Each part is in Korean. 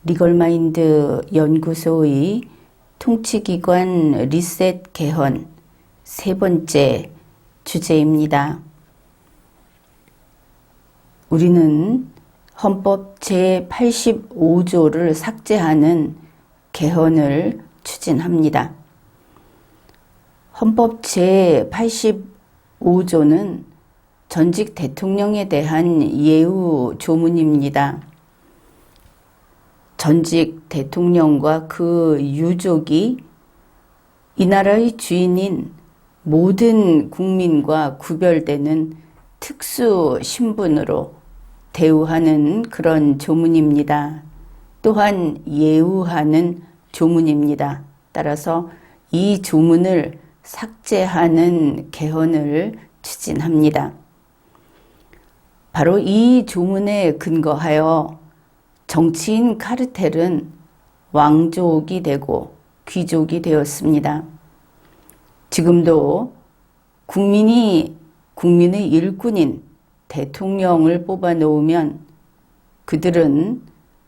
리걸마인드 연구소의 통치기관 리셋 개헌 세 번째 주제입니다. 우리는 헌법 제85조를 삭제하는 개헌을 추진합니다. 헌법 제85조는 전직 대통령에 대한 예우 조문입니다. 전직 대통령과 그 유족이 이 나라의 주인인 모든 국민과 구별되는 특수 신분으로 대우하는 그런 조문입니다. 또한 예우하는 조문입니다. 따라서 이 조문을 삭제하는 개헌을 추진합니다. 바로 이 조문에 근거하여 정치인 카르텔은 왕족이 되고 귀족이 되었습니다. 지금도 국민의 일꾼인 대통령을 뽑아 놓으면 그들은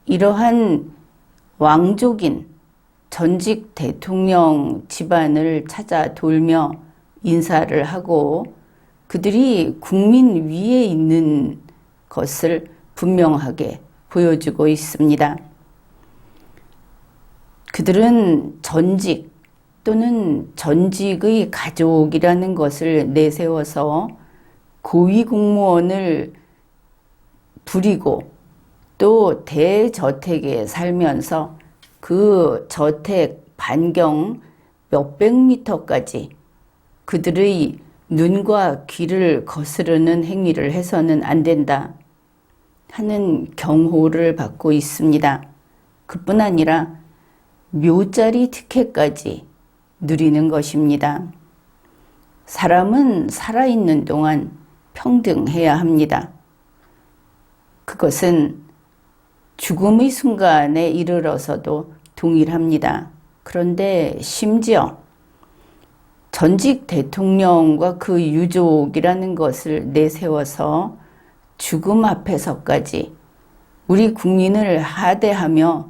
이러한 왕족인 전직 대통령 집안을 찾아 돌며 인사를 하고 그들이 국민 위에 있는 것을 분명하게 보여주고 있습니다. 그들은 전직 또는 전직의 가족이라는 것을 내세워서 고위공무원을 부리고 또 대저택에 살면서 그 저택 반경 몇백 미터까지 그들의 눈과 귀를 거스르는 행위를 해서는 안 된다 하는 경호를 받고 있습니다. 그뿐 아니라 묘자리 특혜까지 누리는 것입니다. 사람은 살아있는 동안 평등해야 합니다. 그것은 죽음의 순간에 이르러서도 동일합니다. 그런데 심지어 전직 대통령과 그 유족이라는 것을 내세워서 죽음 앞에서까지 우리 국민을 하대하며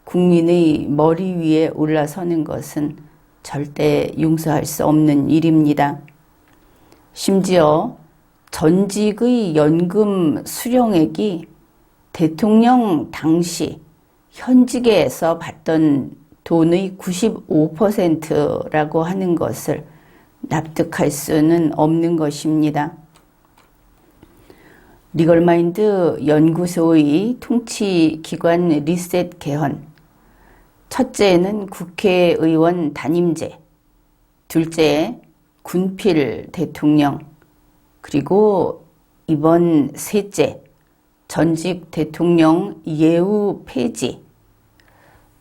국민의 머리 위에 올라서는 것은 절대 용서할 수 없는 일입니다. 심지어 전직의 연금 수령액이 대통령 당시 현직에서 받던 돈의 95%라고 하는 것을 납득할 수는 없는 것입니다. 리걸마인드 연구소의 통치기관 리셋 개헌. 첫째는 국회의원 단임제, 둘째 군필 대통령, 그리고 이번 셋째 전직 대통령 예우 폐지,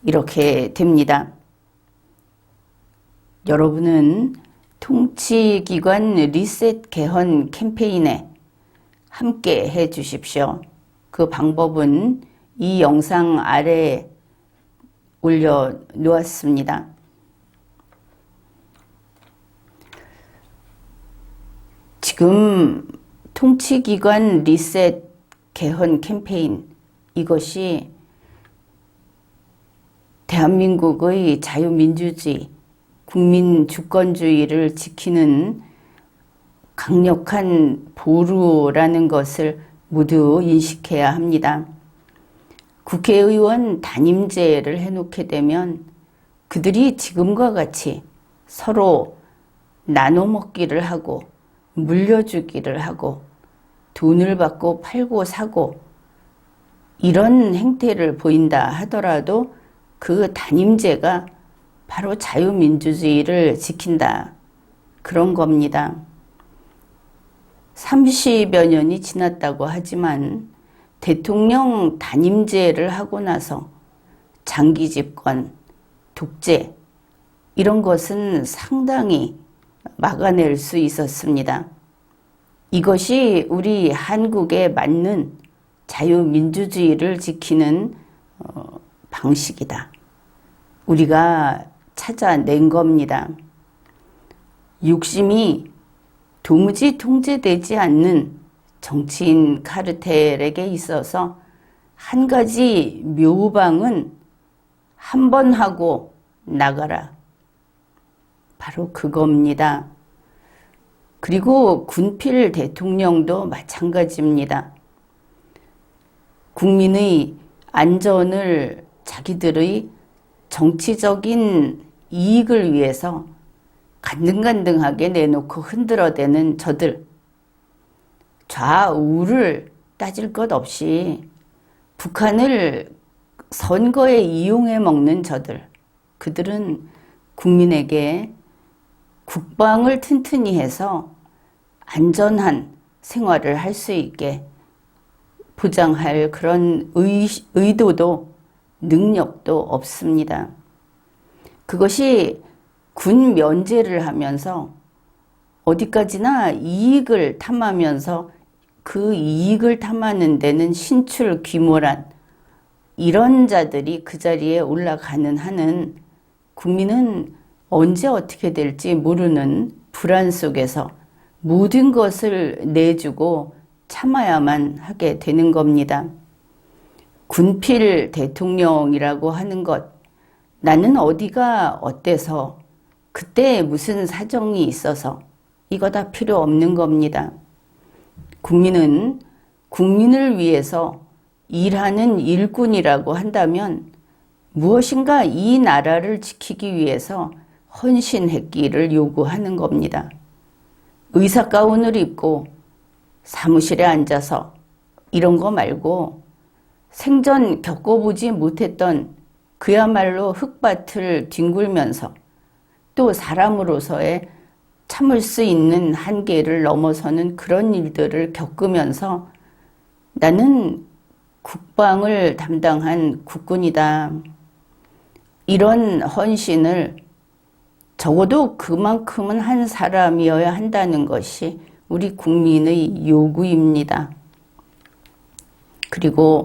이렇게 됩니다. 여러분은 통치기관 리셋 개헌 캠페인에 함께 해 주십시오. 그 방법은 이 영상 아래에 올려놓았습니다. 지금 통치기관 리셋 개헌 캠페인, 이것이 대한민국의 자유민주주의, 국민 주권주의를 지키는 강력한 보루라는 것을 모두 인식해야 합니다. 국회의원 단임제를 해놓게 되면 그들이 지금과 같이 서로 나눠먹기를 하고 물려주기를 하고 돈을 받고 팔고 사고 이런 행태를 보인다 하더라도 그 단임제가 바로 자유민주주의를 지킨다, 그런 겁니다. 30여 년이 지났다고 하지만 대통령 단임제를 하고 나서 장기 집권, 독재, 이런 것은 상당히 막아낼 수 있었습니다. 이것이 우리 한국에 맞는 자유민주주의를 지키는 방식이다. 우리가 찾아낸 겁니다. 욕심이 도무지 통제되지 않는 정치인 카르텔에게 있어서 한 가지 묘방은 한 번 하고 나가라. 바로 그겁니다. 그리고 군필 대통령도 마찬가지입니다. 국민의 안전을 자기들의 정치적인 이익을 위해서 간등간등하게 내놓고 흔들어대는 저들, 좌우를 따질 것 없이 북한을 선거에 이용해 먹는 저들, 그들은 국민에게 국방을 튼튼히 해서 안전한 생활을 할 수 있게 보장할 그런 의도도 능력도 없습니다. 그것이 군 면제를 하면서 어디까지나 이익을 탐하면서 그 이익을 탐하는 데는 신출귀몰한 이런 자들이 그 자리에 올라가는 한은 국민은 언제 어떻게 될지 모르는 불안 속에서 모든 것을 내주고 참아야만 하게 되는 겁니다. 군필 대통령이라고 하는 것, 나는 어디가 어때서 그때 무슨 사정이 있어서 이거 다 필요 없는 겁니다. 국민은 국민을 위해서 일하는 일꾼이라고 한다면 무엇인가 이 나라를 지키기 위해서 헌신했기를 요구하는 겁니다. 의사 가운을 입고 사무실에 앉아서 이런 거 말고 생전 겪어보지 못했던 그야말로 흙밭을 뒹굴면서 또 사람으로서의 참을 수 있는 한계를 넘어서는 그런 일들을 겪으면서 나는 국방을 담당한 국군이다. 이런 헌신을 적어도 그만큼은 한 사람이어야 한다는 것이 우리 국민의 요구입니다. 그리고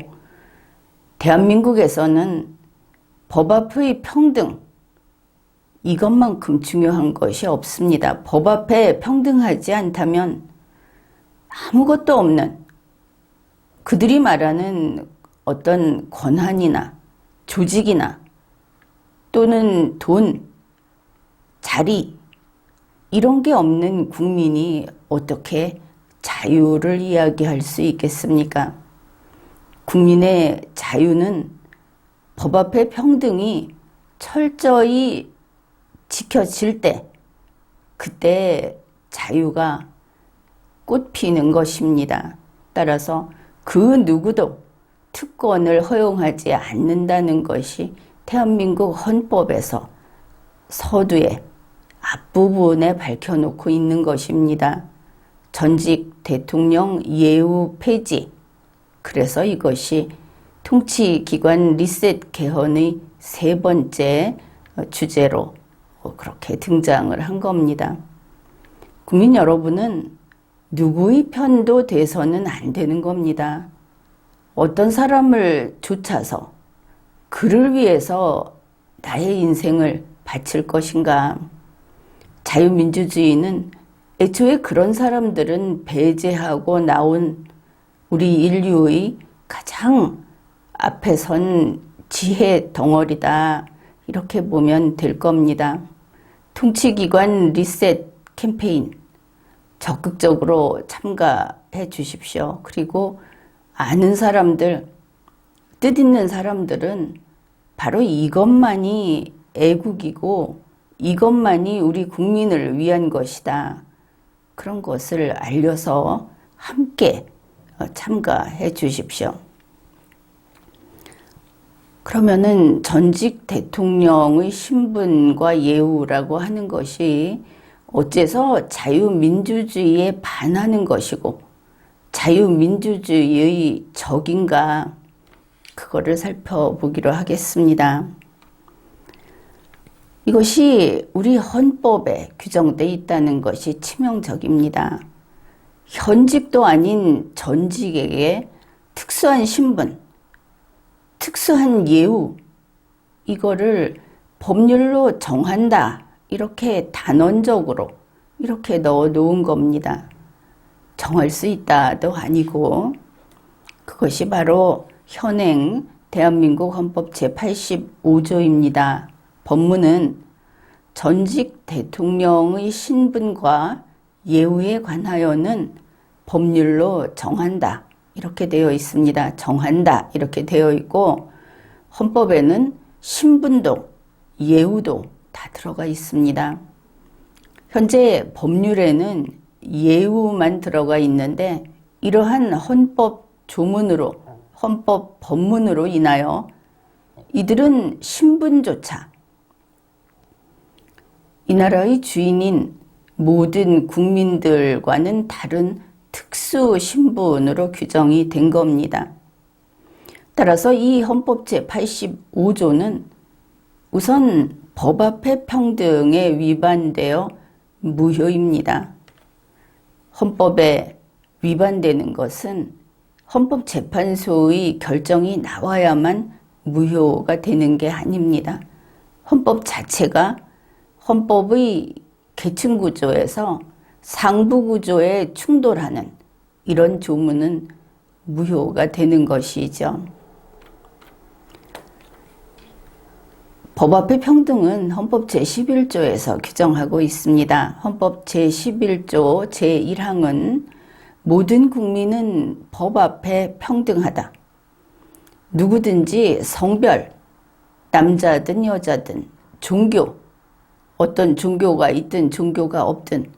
대한민국에서는 법 앞의 평등, 이것만큼 중요한 것이 없습니다. 법 앞에 평등하지 않다면 아무것도 없는 그들이 말하는 어떤 권한이나 조직이나 또는 돈, 자리 이런 게 없는 국민이 어떻게 자유를 이야기할 수 있겠습니까? 국민의 자유는 법 앞의 평등이 철저히 지켜질 때 그때 자유가 꽃피는 것입니다. 따라서 그 누구도 특권을 허용하지 않는다는 것이 대한민국 헌법에서 서두에 앞부분에 밝혀놓고 있는 것입니다. 전직 대통령 예우 폐지. 그래서 이것이 통치기관 리셋 개헌의 세 번째 주제로 그렇게 등장을 한 겁니다. 국민 여러분은 누구의 편도 돼서는 안 되는 겁니다. 어떤 사람을 쫓아서 그를 위해서 나의 인생을 바칠 것인가? 자유민주주의는 애초에 그런 사람들은 배제하고 나온 우리 인류의 가장 앞에 선 지혜 덩어리다. 이렇게 보면 될 겁니다. 통치기관 리셋 캠페인 적극적으로 참가해 주십시오. 그리고 아는 사람들, 뜻있는 사람들은 바로 이것만이 애국이고 이것만이 우리 국민을 위한 것이다. 그런 것을 알려서 함께 참가해 주십시오. 그러면은 전직 대통령의 신분과 예우라고 하는 것이 어째서 자유민주주의에 반하는 것이고 자유민주주의의 적인가? 그거를 살펴보기로 하겠습니다. 이것이 우리 헌법에 규정되어 있다는 것이 치명적입니다. 현직도 아닌 전직에게 특수한 신분, 특수한 예우, 이거를 법률로 정한다. 이렇게 단언적으로 이렇게 넣어 놓은 겁니다. 정할 수 있다도 아니고 그것이 바로 현행 대한민국 헌법 제85조입니다. 법문은 전직 대통령의 신분과 예우에 관하여는 법률로 정한다. 이렇게 되어 있습니다. 정한다. 이렇게 되어 있고 헌법에는 신분도 예우도 다 들어가 있습니다. 현재 법률에는 예우만 들어가 있는데 이러한 헌법 조문으로 헌법 법문으로 인하여 이들은 신분조차 이 나라의 주인인 모든 국민들과는 다른 특수 신분으로 규정이 된 겁니다. 따라서 이 헌법 제85조는 우선 법 앞의 평등에 위반되어 무효입니다. 헌법에 위반되는 것은 헌법재판소의 결정이 나와야만 무효가 되는 게 아닙니다. 헌법 자체가 헌법의 계층구조에서 상부구조에 충돌하는 이런 조문은 무효가 되는 것이죠. 법 앞의 평등은 헌법 제11조에서 규정하고 있습니다. 헌법 제11조 제1항은 모든 국민은 법 앞에 평등하다. 누구든지 성별, 남자든 여자든 종교, 어떤 종교가 있든 종교가 없든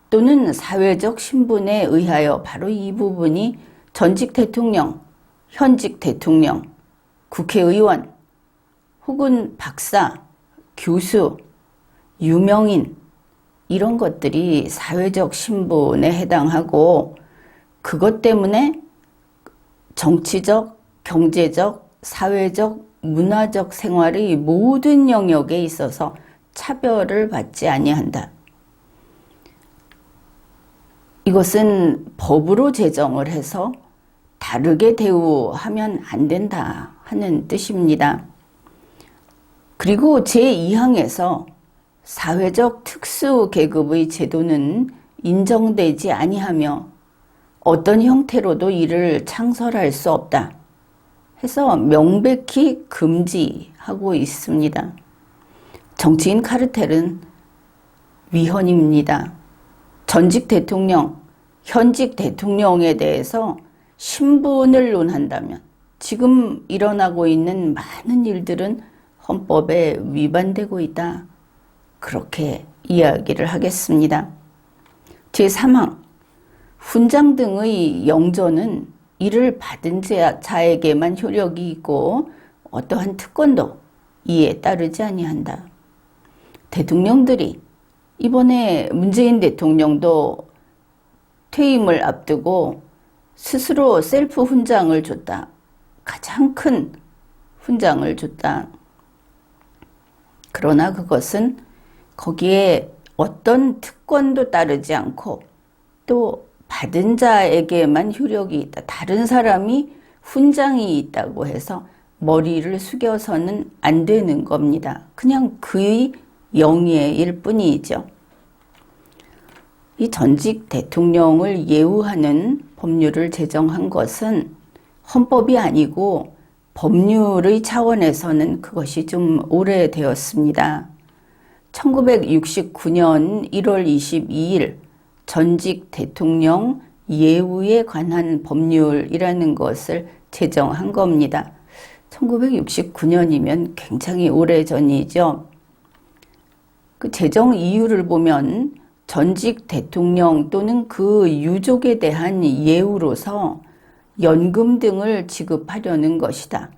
또는 사회적 신분에 의하여 바로 이 부분이 전직 대통령, 현직 대통령, 국회의원, 혹은 박사, 교수, 유명인 이런 것들이 사회적 신분에 해당하고 그것 때문에 정치적, 경제적, 사회적, 문화적 생활의 모든 영역에 있어서 차별을 받지 아니한다. 이것은 법으로 제정을 해서 다르게 대우하면 안 된다 하는 뜻입니다. 그리고 제2항에서 사회적 특수 계급의 제도는 인정되지 아니하며 어떤 형태로도 이를 창설할 수 없다 해서 명백히 금지하고 있습니다. 정치인 카르텔은 위헌입니다. 전직 대통령, 현직 대통령에 대해서 신분을 논한다면 지금 일어나고 있는 많은 일들은 헌법에 위반되고 있다. 그렇게 이야기를 하겠습니다. 제3항, 훈장 등의 영전은 이를 받은 자에게만 효력이 있고 어떠한 특권도 이에 따르지 아니한다. 대통령들이 이번에 문재인 대통령도 퇴임을 앞두고 스스로 셀프 훈장을 줬다. 가장 큰 훈장을 줬다. 그러나 그것은 거기에 어떤 특권도 따르지 않고 또 받은 자에게만 효력이 있다. 다른 사람이 훈장이 있다고 해서 머리를 숙여서는 안 되는 겁니다. 그냥 그의 영예일 뿐이죠. 이 전직 대통령을 예우하는 법률을 제정한 것은 헌법이 아니고 법률의 차원에서는 그것이 좀 오래되었습니다. 1969년 1월 22일 전직 대통령 예우에 관한 법률이라는 것을 제정한 겁니다. 1969년이면 굉장히 오래전이죠. 그 제정 이유를 보면 전직 대통령 또는 그 유족에 대한 예우로서 연금 등을 지급하려는 것이다.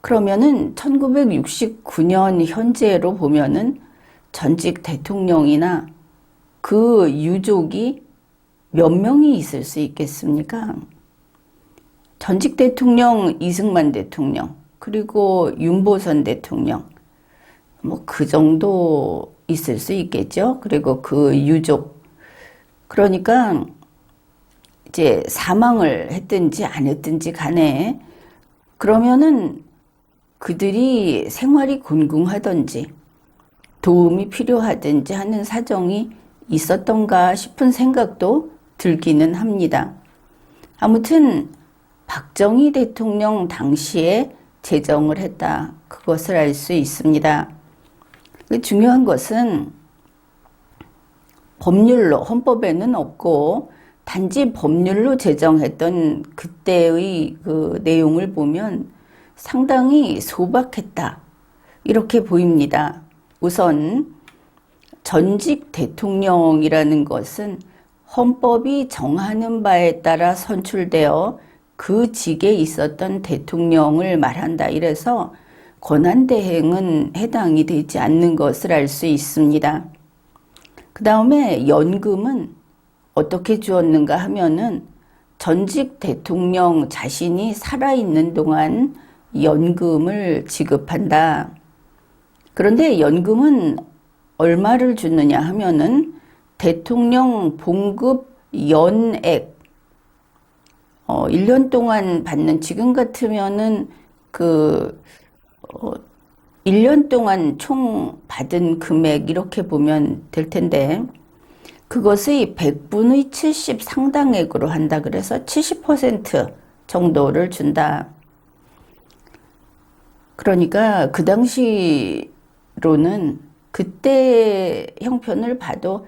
그러면은 1969년 현재로 보면은 전직 대통령이나 그 유족이 몇 명이 있을 수 있겠습니까? 전직 대통령 이승만 대통령, 그리고 윤보선 대통령, 뭐 그 정도 있을 수 있겠죠. 그리고 그 유족. 그러니까 이제 사망을 했든지 안 했든지 간에 그러면은 그들이 생활이 곤궁하든지 도움이 필요하든지 하는 사정이 있었던가 싶은 생각도 들기는 합니다. 아무튼 박정희 대통령 당시에 제정을 했다. 그것을 알 수 있습니다. 중요한 것은 법률로, 헌법에는 없고 단지 법률로 제정했던 그때의 그 내용을 보면 상당히 소박했다. 이렇게 보입니다. 우선 전직 대통령이라는 것은 헌법이 정하는 바에 따라 선출되어 그 직에 있었던 대통령을 말한다. 이래서 권한대행은 해당이 되지 않는 것을 알 수 있습니다. 그 다음에 연금은 어떻게 주었는가 하면은 전직 대통령 자신이 살아있는 동안 연금을 지급한다. 그런데 연금은 얼마를 주느냐 하면은 대통령 봉급 연액 1년 동안 받는, 지금 같으면은 1년 동안 총 받은 금액 이렇게 보면 될 텐데 그것의 100분의 70 상당액으로 한다. 그래서 70% 정도를 준다. 그러니까 그 당시로는 그때 형편을 봐도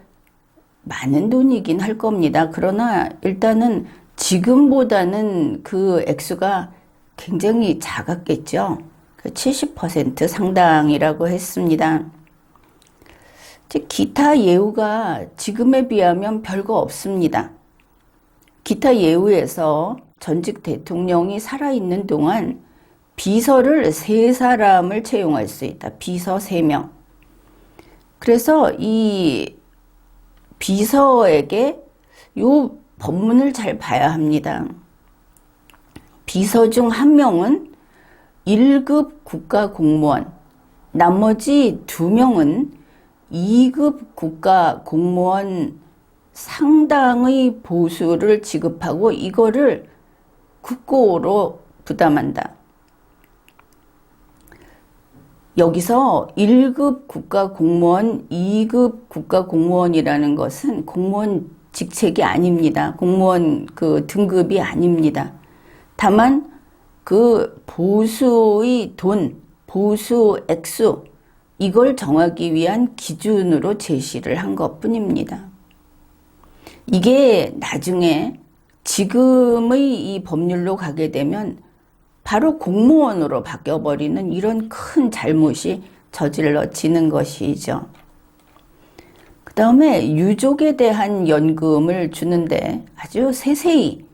많은 돈이긴 할 겁니다. 그러나 일단은 지금보다는 그 액수가 굉장히 작았겠죠. 70% 상당이라고 했습니다. 기타 예우가 지금에 비하면 별거 없습니다. 기타 예우에서 전직 대통령이 살아있는 동안 비서를 3사람을 채용할 수 있다. 비서 3명. 그래서 이 비서에게 요 법문을 잘 봐야 합니다. 비서 중 1명은 1급 국가공무원, 나머지 2명은 2급 국가공무원 상당의 보수를 지급하고 이거를 국고로 부담한다. 여기서 1급 국가공무원, 2급 국가공무원이라는 것은 공무원 직책이 아닙니다. 공무원 그 등급이 아닙니다. 다만 그 보수의 돈, 보수 액수 이걸 정하기 위한 기준으로 제시를 한 것뿐입니다. 이게 나중에 지금의 이 법률로 가게 되면 바로 공무원으로 바뀌어버리는 이런 큰 잘못이 저질러지는 것이죠. 그 다음에 유족에 대한 연금을 주는데 아주 세세히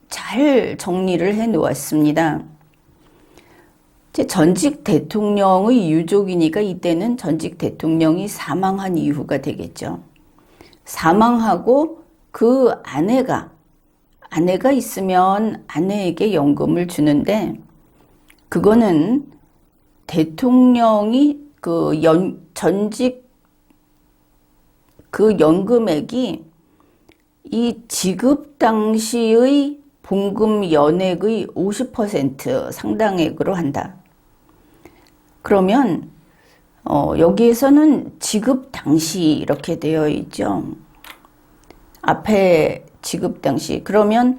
잘 정리를 해 놓았습니다. 전직 대통령의 유족이니까 이때는 전직 대통령이 사망한 이후가 되겠죠. 사망하고 그 아내가 있으면 아내에게 연금을 주는데 그거는 대통령이 전직 그 연금액이 이 지급 당시의 봉급 연액의 50% 상당액으로 한다. 그러면 여기에서는 지급 당시 이렇게 되어 있죠. 앞에 지급 당시. 그러면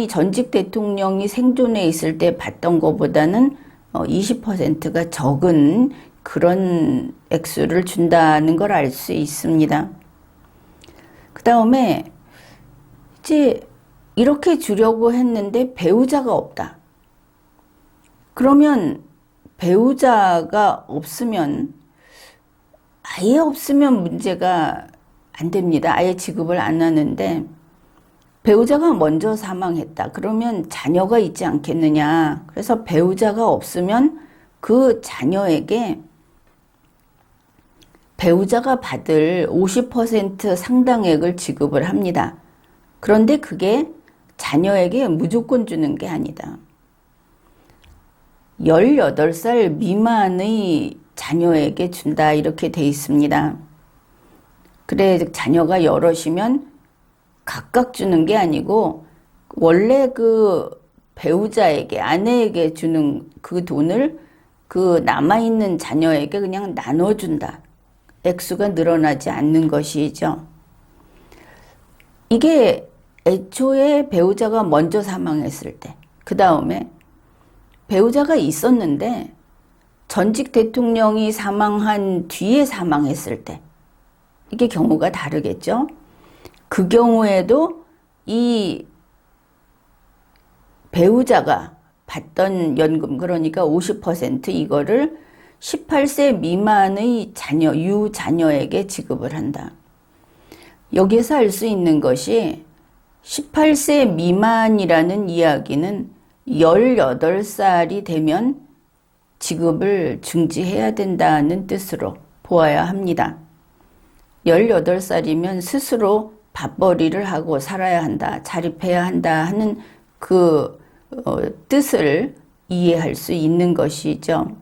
전직 대통령이 생존해 있을 때 받던 것보다는 20%가 적은 그런 액수를 준다는 걸 알 수 있습니다. 그 다음에 이제 이렇게 주려고 했는데 배우자가 없다. 그러면 배우자가 없으면 아예 없으면 문제가 안 됩니다. 아예 지급을 안 하는데 배우자가 먼저 사망했다. 그러면 자녀가 있지 않겠느냐. 그래서 배우자가 없으면 그 자녀에게 배우자가 받을 50% 상당액을 지급을 합니다. 그런데 그게 자녀에게 무조건 주는 게 아니다. 18살 미만의 자녀에게 준다 이렇게 돼 있습니다. 그래 자녀가 여럿이면 각각 주는 게 아니고 원래 그 배우자에게 아내에게 주는 그 돈을 그 남아있는 자녀에게 그냥 나눠준다. 액수가 늘어나지 않는 것이죠. 이게 애초에 배우자가 먼저 사망했을 때, 그 다음에 배우자가 있었는데 전직 대통령이 사망한 뒤에 사망했을 때, 이게 경우가 다르겠죠. 그 경우에도 이 배우자가 받던 연금, 그러니까 50% 이거를 18세 미만의 자녀, 유자녀에게 지급을 한다. 여기에서 알 수 있는 것이 18세 미만이라는 이야기는 18살이 되면 지급을 중지해야 된다는 뜻으로 보아야 합니다. 18살이면 스스로 밥벌이를 하고 살아야 한다, 자립해야 한다 하는 그 뜻을 이해할 수 있는 것이죠.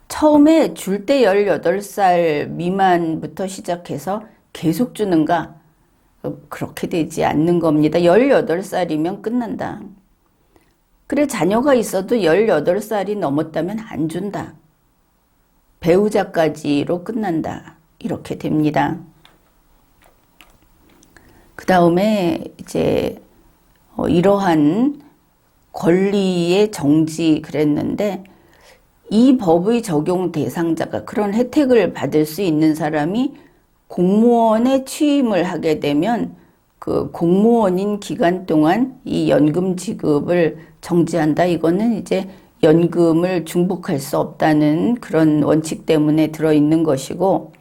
처음에 줄 때 18살 미만부터 시작해서 계속 주는가? 그렇게 되지 않는 겁니다. 18살이면 끝난다. 그래, 자녀가 있어도 18살이 넘었다면 안 준다. 배우자까지로 끝난다. 이렇게 됩니다. 그 다음에 이제 이러한 권리의 정지 그랬는데, 이 법의 적용 대상자가, 그런 혜택을 받을 수 있는 사람이 공무원에 취임을 하게 되면 그 공무원인 기간 동안 이 연금 지급을 정지한다. 이거는 이제 연금을 중복할 수 없다는 그런 원칙 때문에 들어있는 것이고,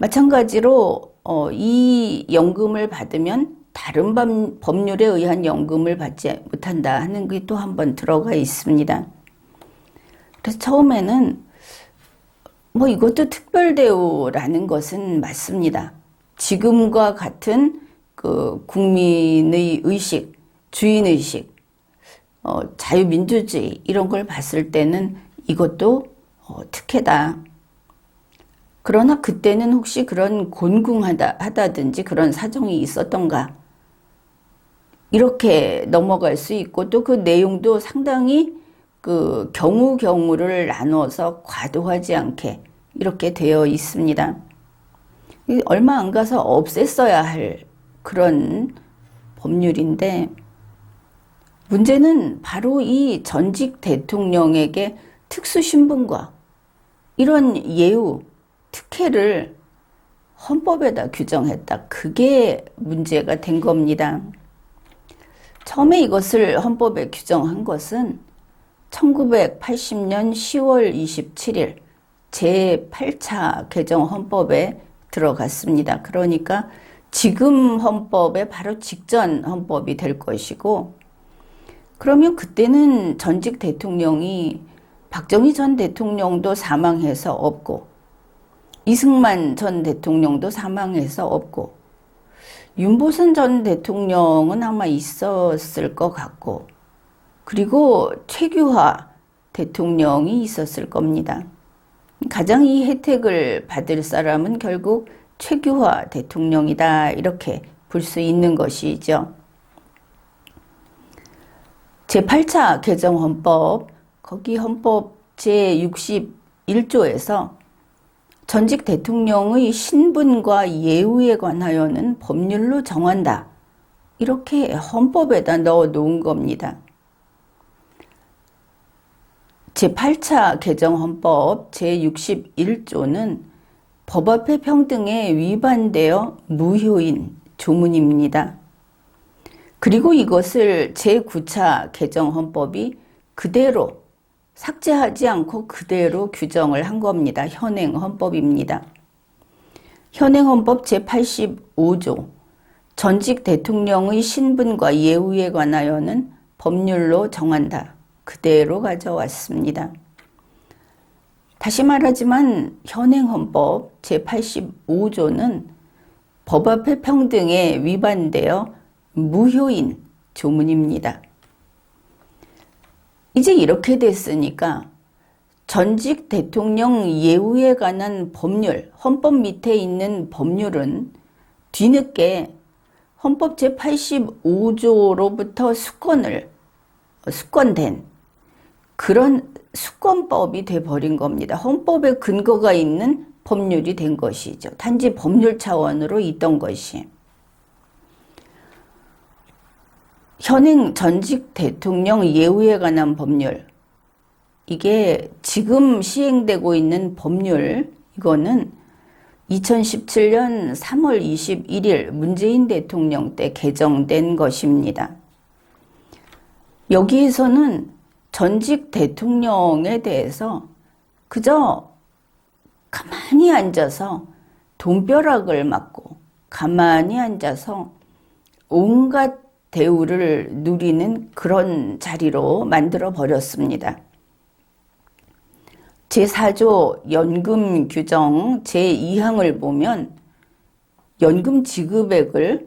마찬가지로 이 연금을 받으면 다른 법률에 의한 연금을 받지 못한다 하는 게 또 한 번 들어가 있습니다. 그래서 처음에는 이것도 특별대우라는 것은 맞습니다. 지금과 같은 그 국민의 의식, 주인의식, 자유민주주의 이런 걸 봤을 때는 이것도 특혜다. 그러나 그때는 혹시 그런 곤궁하다든지 그런 사정이 있었던가, 이렇게 넘어갈 수 있고, 또 그 내용도 상당히 그 경우를 나눠서 과도하지 않게 이렇게 되어 있습니다. 얼마 안 가서 없앴어야 할 그런 법률인데, 문제는 바로 이 전직 대통령에게 특수신분과 이런 예우, 특혜를 헌법에다 규정했다. 그게 문제가 된 겁니다. 처음에 이것을 헌법에 규정한 것은 1980년 10월 27일 제8차 개정 헌법에 들어갔습니다. 그러니까 지금 헌법의 바로 직전 헌법이 될 것이고, 그러면 그때는 전직 대통령이 박정희 전 대통령도 사망해서 없고, 이승만 전 대통령도 사망해서 없고, 윤보선 전 대통령은 아마 있었을 것 같고, 그리고 최규하 대통령이 있었을 겁니다. 가장 이 혜택을 받을 사람은 결국 최규하 대통령이다, 이렇게 볼 수 있는 것이죠. 제8차 개정헌법, 거기 헌법 제61조에서 전직 대통령의 신분과 예우에 관하여는 법률로 정한다, 이렇게 헌법에다 넣어 놓은 겁니다. 제8차 개정헌법 제61조는 법 앞의 평등에 위반되어 무효인 조문입니다. 그리고 이것을 제9차 개정헌법이 그대로 삭제하지 않고 그대로 규정을 한 겁니다. 현행헌법입니다. 현행헌법 제85조 전직 대통령의 신분과 예우에 관하여는 법률로 정한다, 그대로 가져왔습니다. 다시 말하지만 현행헌법 제85조는 법 앞의 평등에 위반되어 무효인 조문입니다. 이제 이렇게 됐으니까 전직 대통령 예우에 관한 법률, 헌법 밑에 있는 법률은 뒤늦게 헌법 제85조로부터 숙건된 그런 숙건법이 돼버린 겁니다. 헌법에 근거가 있는 법률이 된 것이죠. 단지 법률 차원으로 있던 것이. 현행 전직 대통령 예우에 관한 법률, 이게 지금 시행되고 있는 법률, 이거는 2017년 3월 21일 문재인 대통령 때 개정된 것입니다. 여기에서는 전직 대통령에 대해서 그저 가만히 앉아서 돈벼락을 맞고 가만히 앉아서 온갖 대우를 누리는 그런 자리로 만들어 버렸습니다. 제4조 연금 규정 제2항을 보면 연금 지급액을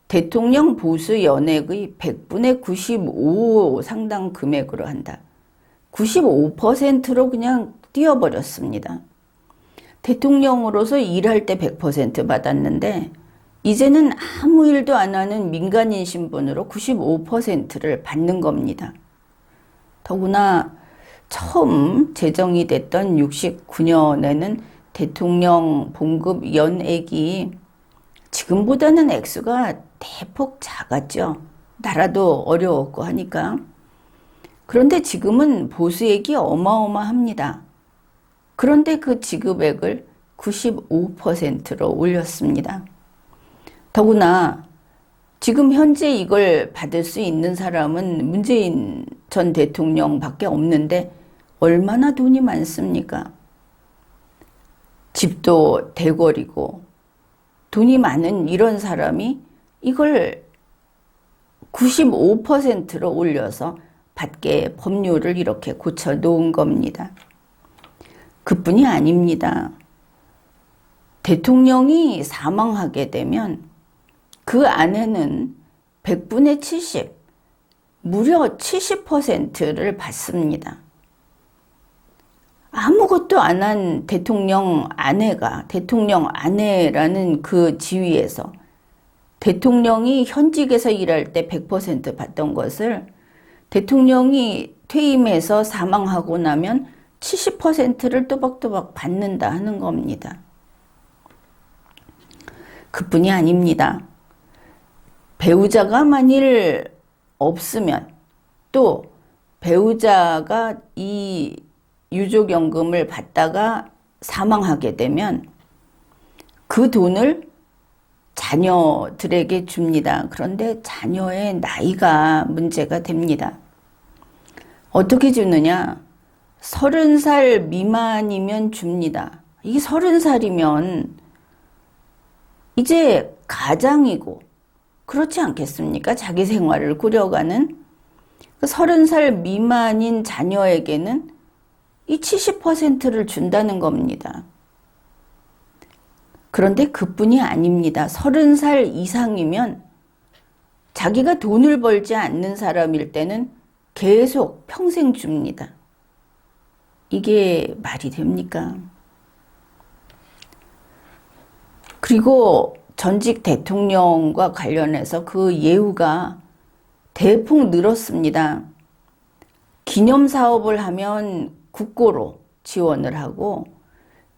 대통령 보수 연액의 100분의 95 상당 금액으로 한다. 95%로 그냥 띄워버렸습니다. 대통령으로서 일할 때 100% 받았는데 이제는 아무 일도 안 하는 민간인 신분으로 95%를 받는 겁니다. 더구나 처음 제정이 됐던 69년에는 대통령 봉급 연액이 지금보다는 액수가 대폭 작았죠. 나라도 어려웠고 하니까. 그런데 지금은 보수액이 어마어마합니다. 그런데 그 지급액을 95%로 올렸습니다. 더구나 지금 현재 이걸 받을 수 있는 사람은 문재인 전 대통령밖에 없는데 얼마나 돈이 많습니까? 집도 대궐이고 돈이 많은 이런 사람이 이걸 95%로 올려서 받게 법률을 이렇게 고쳐 놓은 겁니다. 그뿐이 아닙니다. 대통령이 사망하게 되면 그 안에는 100분의 70, 무려 70%를 받습니다. 아무것도 안 한 대통령 아내라는 그 지위에서 대통령이 현직에서 일할 때 100% 받던 것을 대통령이 퇴임해서 사망하고 나면 70%를 또박또박 받는다 하는 겁니다. 그뿐이 아닙니다. 배우자가 만일 없으면 또 배우자가 이 유족연금을 받다가 사망하게 되면 그 돈을 자녀들에게 줍니다. 그런데 자녀의 나이가 문제가 됩니다. 어떻게 주느냐? 30살 미만이면 줍니다. 이 30살이면 이제 가장이고 그렇지 않겠습니까? 자기 생활을 꾸려가는 그 30살 미만인 자녀에게는 이 70%를 준다는 겁니다. 그런데 그뿐이 아닙니다. 30살 이상이면 자기가 돈을 벌지 않는 사람일 때는 계속 평생 줍니다. 이게 말이 됩니까? 그리고 전직 대통령과 관련해서 그 예우가 대폭 늘었습니다. 기념사업을 하면 국고로 지원을 하고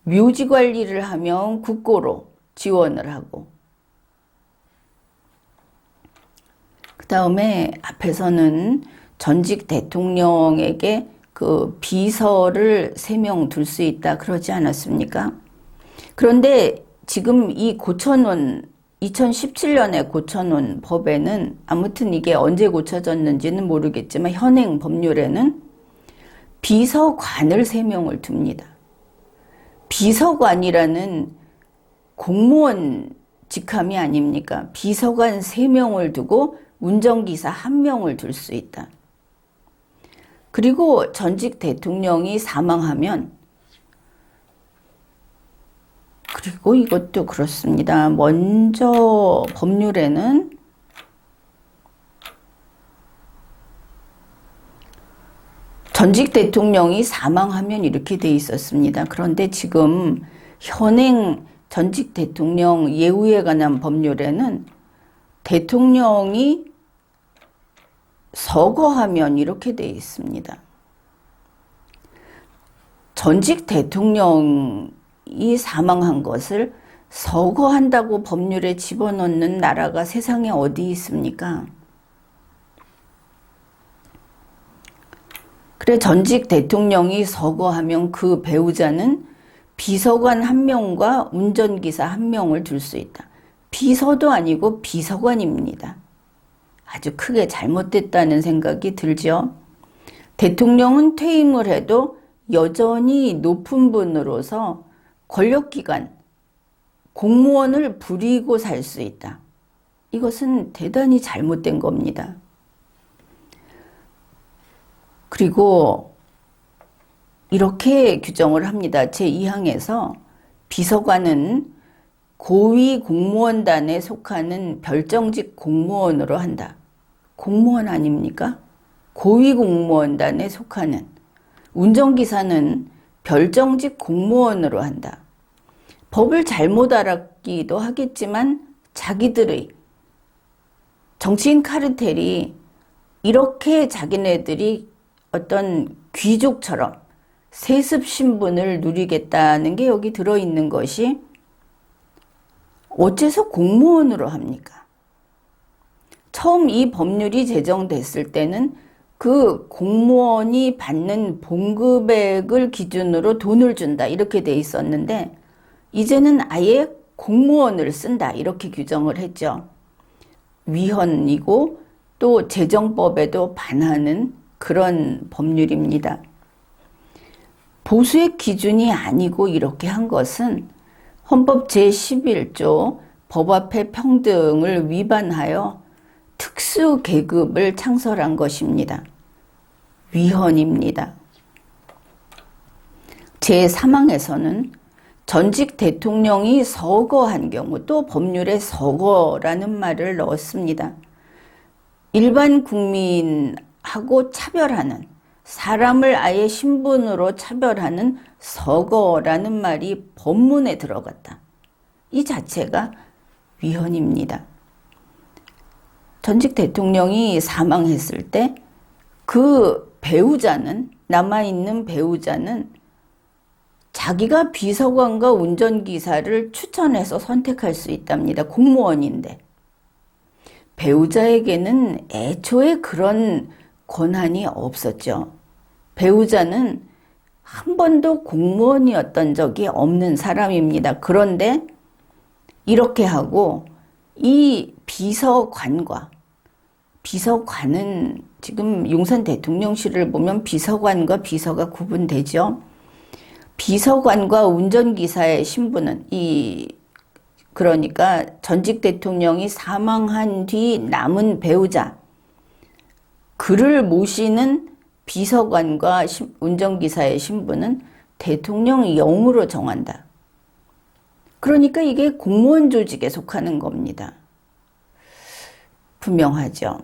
묘지 관리를 하면 국고로 지원을 하고 그 다음에 앞에서는 전직 대통령에게 그 비서를 3명 둘 수 있다 그러지 않았습니까? 그런데 지금 이 고쳐놓은 2017년에 고쳐놓은 법에는 아무튼 이게 언제 고쳐졌는지는 모르겠지만 현행 법률에는 비서관을 3명을 둡니다. 비서관이라는 공무원 직함이 아닙니까? 비서관 3명을 두고 운전기사 1명을 둘 수 있다. 그리고 전직 대통령이 사망하면 그리고 이것도 그렇습니다. 먼저 법률에는 전직 대통령이 사망하면 이렇게 돼 있었습니다. 그런데 지금 현행 전직 대통령 예우에 관한 법률에는 대통령이 서거하면 이렇게 돼 있습니다. 전직 대통령이 사망한 것을 서거한다고 법률에 집어넣는 나라가 세상에 어디 있습니까? 그래 전직 대통령이 서거하면 그 배우자는 비서관 1명과 운전기사 1명을 둘 수 있다. 비서도 아니고 비서관입니다. 아주 크게 잘못됐다는 생각이 들죠. 대통령은 퇴임을 해도 여전히 높은 분으로서 권력기관, 공무원을 부리고 살 수 있다. 이것은 대단히 잘못된 겁니다. 그리고 이렇게 규정을 합니다. 제2항에서 비서관은 고위 공무원단에 속하는 별정직 공무원으로 한다. 공무원 아닙니까? 고위 공무원단에 속하는. 운전기사는 별정직 공무원으로 한다. 법을 잘못 알았기도 하겠지만 자기들의 정치인 카르텔이 이렇게 자기네들이 어떤 귀족처럼 세습 신분을 누리겠다는 게 여기 들어있는 것이 어째서 공무원으로 합니까? 처음 이 법률이 제정됐을 때는 그 공무원이 받는 봉급액을 기준으로 돈을 준다 이렇게 돼 있었는데 이제는 아예 공무원을 쓴다 이렇게 규정을 했죠. 위헌이고 또 재정법에도 반하는 그런 법률입니다. 보수의 기준이 아니고 이렇게 한 것은 헌법 제11조 법 앞의 평등을 위반하여 특수 계급을 창설한 것입니다. 위헌입니다. 제3항에서는 전직 대통령이 서거한 경우 또 법률에 서거라는 말을 넣었습니다. 일반 국민하고 차별하는 사람을 아예 신분으로 차별하는 서거라는 말이 법문에 들어갔다. 이 자체가 위헌입니다. 전직 대통령이 사망했을 때 그 배우자는 남아있는 배우자는 자기가 비서관과 운전기사를 추천해서 선택할 수 있답니다. 공무원인데. 배우자에게는 애초에 그런 권한이 없었죠. 배우자는 한 번도 공무원이었던 적이 없는 사람입니다. 그런데 이렇게 하고 이 비서관은 지금 용산 대통령실을 보면 비서관과 비서가 구분되죠. 비서관과 운전기사의 신분은 그러니까 전직 대통령이 사망한 뒤 남은 배우자, 그를 모시는 비서관과 운전기사의 신분은 대통령령으로 정한다. 그러니까 이게 공무원 조직에 속하는 겁니다. 분명하죠.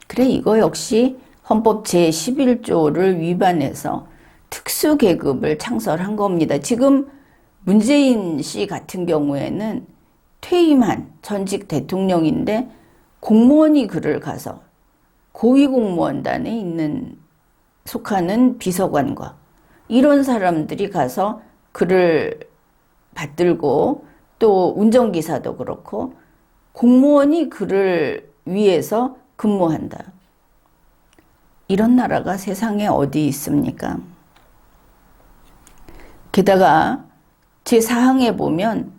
그래 이거 역시 헌법 제11조를 위반해서 특수계급을 창설한 겁니다. 지금 문재인 씨 같은 경우에는 퇴임한 전직 대통령인데 공무원이 그를 가서 고위공무원단에 속하는 비서관과 이런 사람들이 가서 그를 받들고 또 운전기사도 그렇고 공무원이 그를 위해서 근무한다. 이런 나라가 세상에 어디 있습니까? 게다가 제4항에 보면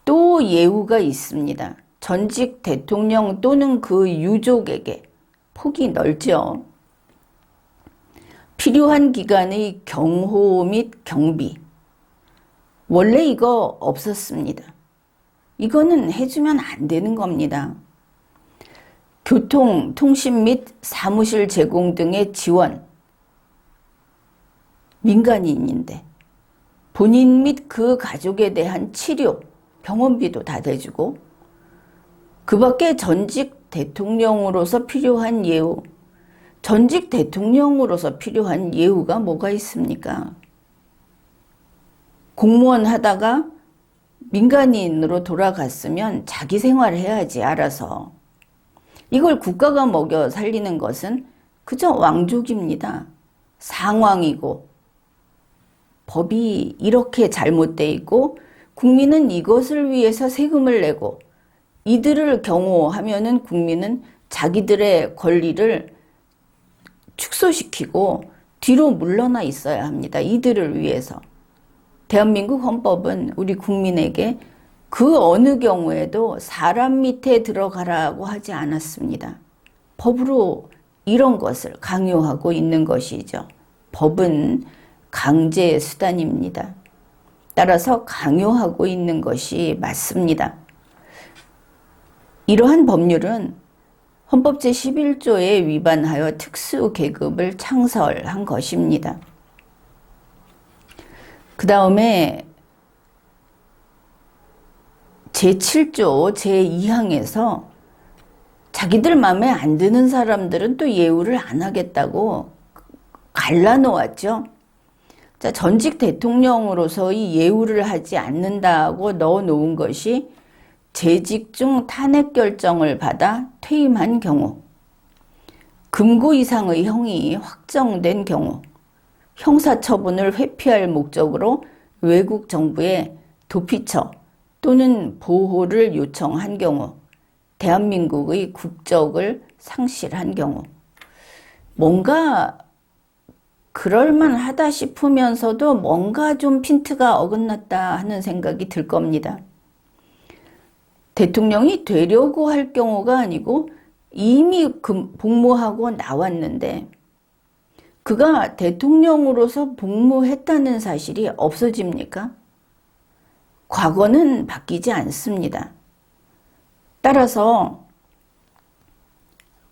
또 예우가 있습니다. 전직 대통령 또는 그 유족에게 폭이 넓죠. 필요한 기간의 경호 및 경비. 원래 이거 없었습니다. 이거는 해주면 안 되는 겁니다. 교통, 통신 및 사무실 제공 등의 지원. 민간인인데 본인 및 그 가족에 대한 치료, 병원비도 다 대주고 그 밖에 전직 대통령으로서 필요한 예우, 전직 대통령으로서 필요한 예우가 뭐가 있습니까? 공무원 하다가 민간인으로 돌아갔으면 자기 생활해야지 알아서. 이걸 국가가 먹여 살리는 것은 그저 왕족입니다. 상왕이고 법이 이렇게 잘못돼 있고 국민은 이것을 위해서 세금을 내고 이들을 경호하면은 국민은 자기들의 권리를 축소시키고 뒤로 물러나 있어야 합니다. 이들을 위해서. 대한민국 헌법은 우리 국민에게 그 어느 경우에도 사람 밑에 들어가라고 하지 않았습니다. 법으로 이런 것을 강요하고 있는 것이죠. 법은 강제 수단입니다. 따라서 강요하고 있는 것이 맞습니다. 이러한 법률은 헌법 제11조에 위반하여 특수계급을 창설한 것입니다. 그 다음에 제7조 제2항에서 자기들 마음에 안 드는 사람들은 또 예우를 안 하겠다고 갈라놓았죠. 자, 전직 대통령으로서 이 예우를 하지 않는다고 넣어놓은 것이 재직 중 탄핵 결정을 받아 퇴임한 경우, 금고 이상의 형이 확정된 경우, 형사처분을 회피할 목적으로 외국 정부에 도피처 또는 보호를 요청한 경우, 대한민국의 국적을 상실한 경우, 뭔가 그럴만하다 싶으면서도 뭔가 좀 핀트가 어긋났다 하는 생각이 들 겁니다. 대통령이 되려고 할 경우가 아니고 이미 복무하고 나왔는데 그가 대통령으로서 복무했다는 사실이 없어집니까? 과거는 바뀌지 않습니다. 따라서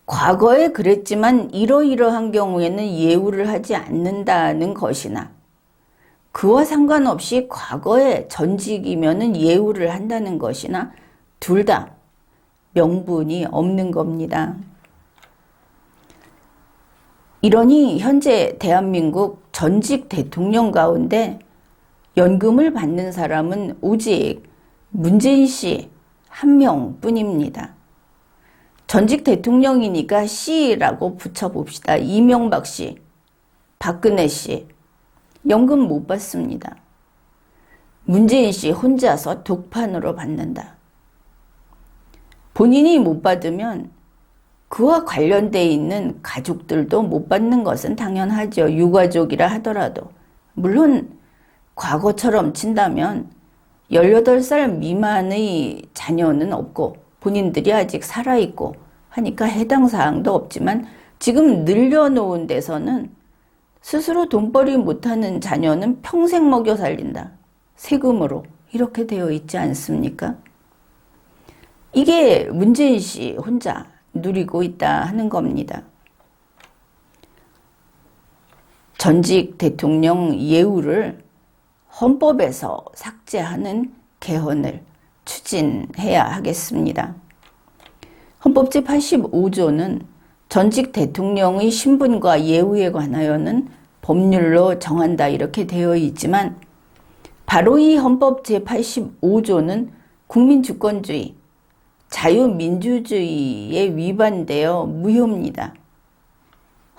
과거에 그랬지만 이러이러한 경우에는 예우를 하지 않는다는 것이나 그와 상관없이 과거에 전직이면은 예우를 한다는 것이나 둘 다 명분이 없는 겁니다. 이러니 현재 대한민국 전직 대통령 가운데 연금을 받는 사람은 오직 문재인 씨 한 명뿐입니다. 전직 대통령이니까 씨라고 붙여봅시다. 이명박 씨, 박근혜 씨, 연금 못 받습니다. 문재인 씨 혼자서 독판으로 받는다. 본인이 못 받으면 그와 관련돼 있는 가족들도 못 받는 것은 당연하죠. 유가족이라 하더라도. 물론 과거처럼 친다면 18살 미만의 자녀는 없고 본인들이 아직 살아있고 하니까 해당 사항도 없지만 지금 늘려놓은 데서는 스스로 돈벌이 못하는 자녀는 평생 먹여 살린다. 세금으로 이렇게 되어 있지 않습니까? 이게 문재인 씨 혼자 누리고 있다 하는 겁니다. 전직 대통령 예우를 헌법에서 삭제하는 개헌을 추진해야 하겠습니다. 헌법 제85조는 전직 대통령의 신분과 예우에 관하여는 법률로 정한다 이렇게 되어 있지만 바로 이 헌법 제85조는 국민주권주의, 자유민주주의에 위반되어 무효입니다.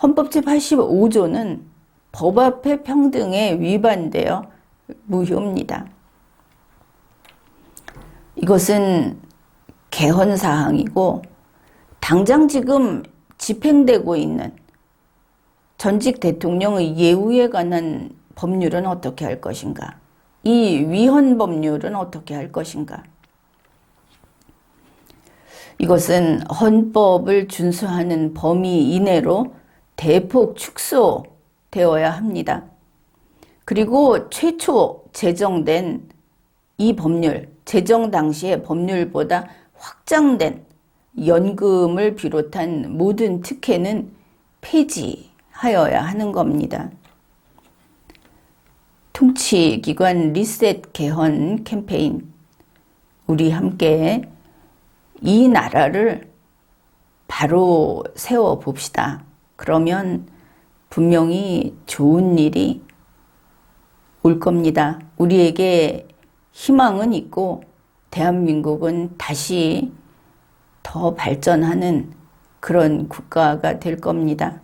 헌법 제85조는 법 앞의 평등에 위반되어 무효입니다. 이것은 개헌사항이고 당장 지금 집행되고 있는 전직 대통령의 예우에 관한 법률은 어떻게 할 것인가? 이 위헌 법률은 어떻게 할 것인가? 이것은 헌법을 준수하는 범위 이내로 대폭 축소되어야 합니다. 그리고 최초 제정된 이 법률, 제정 당시의 법률보다 확장된 연금을 비롯한 모든 특혜는 폐지하여야 하는 겁니다. 통치기관 리셋 개헌 캠페인, 우리 함께 이 나라를 바로 세워봅시다. 그러면 분명히 좋은 일이 올 겁니다. 우리에게 희망은 있고 대한민국은 다시 더 발전하는 그런 국가가 될 겁니다.